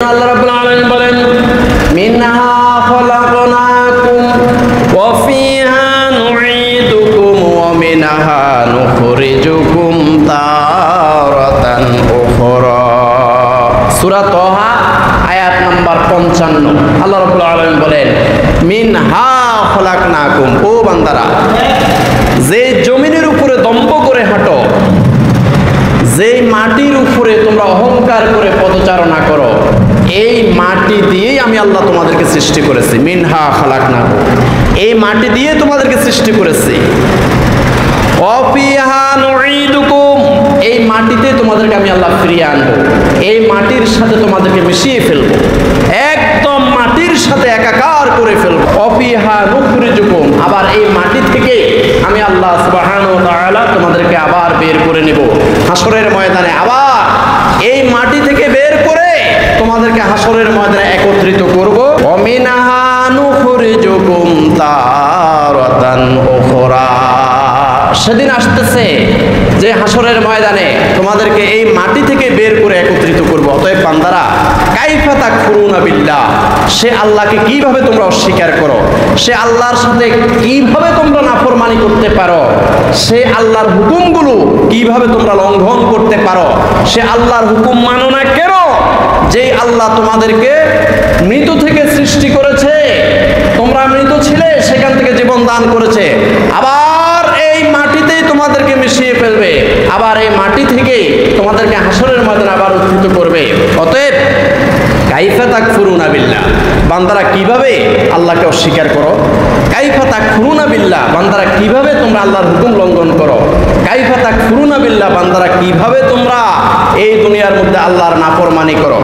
আল্লাহ রাব্বুল আলামিন বলেন মিনহা খলাকনাকুম ওয়া ফিহা নুঈদুকুম ওয়া মিনহা নুখরিজুকুম তারাতান উখরা। সূরা তাহা আয়াত নাম্বার 55। আল্লাহ রাব্বুল আলামিন বলেন মিনহা খলাকনাকুম, ও বান্দারা যে জমিনের উপরে দম্ভ করে হাঁটো, যেই মাটির উপরে তোমরা অহংকার করে পদচারণা করো, এই মাটি দিয়েই আমি আল্লাহ তোমাদেরকে সৃষ্টি করেছি। মিনহা খালাকনাকুম, এই মাটি দিয়ে তোমাদেরকে সৃষ্টি করেছি। ওয়াফিহা নুঈদুকুম, এই মাটিতে তোমাদেরকে আমি আল্লাহ ফিরিয়ে আনবো, এই মাটির সাথে তোমাদেরকে মিশিয়ে ফেলবো, একদম মাটির সাথে একাকার করে ফেলবো। ওয়াফিহা নুখরিজুকুম, আবার এই মাটি থেকে আমি আল্লাহ সুবহানাহু ওয়া তাআলা তোমাদেরকে আবার বের করে নেব হাসরের ময়দানে। আবার এই মাটি থেকে বের করে তোমাদেরকে হাসরের ময়দানে একত্রিত করব। ওয়া মিনহা নুখরিজুকুম তারাতান উখরা, সেদিন আসতেছে যে হাসরের ময়দানে তোমাদেরকে এই মাটি থেকে বের করে একত্রিত করব। অতএব বান্দারা, কাইফা তাকফুরুনা বিল্লাহ, সে আল্লাহকে কিভাবে তোমরা অস্বীকার করো, সে আল্লাহর সাথে কিভাবে তোমরা নাফরমানি করতে পারো, সে আল্লাহর হুকুমগুলো কিভাবে তোমরা লঙ্ঘন করতে পারো, সে আল্লাহর হুকুম মানো না কেন? যেই আল্লাহ তোমাদেরকে মৃত থেকে সৃষ্টি করেছে, তোমরা মৃত ছিলে, সেখান থেকে জীবন দান করেছে, আবার এই মাটিতেই তোমাদেরকে মিশিয়ে ফেলবে, আবার এই মাটি থেকে তোমাদেরকে হাসরের ময়দানে আবার উত্থিত করবে। অতএব কাইফা তাকফুরুনা বিল্লাহ, বান্দারা কিভাবে আল্লাহকে অস্বীকার করো? কাইফা তাকফুরুনা বিল্লাহ, বান্দারা কিভাবে তোমরা আল্লাহর হুকুম লঙ্ঘন করো? কাইফা তাকফুরুনা বিল্লাহ, বান্দারা কিভাবে তোমরা এই দুনিয়ার মধ্যে আল্লাহর নাফরমানি করো?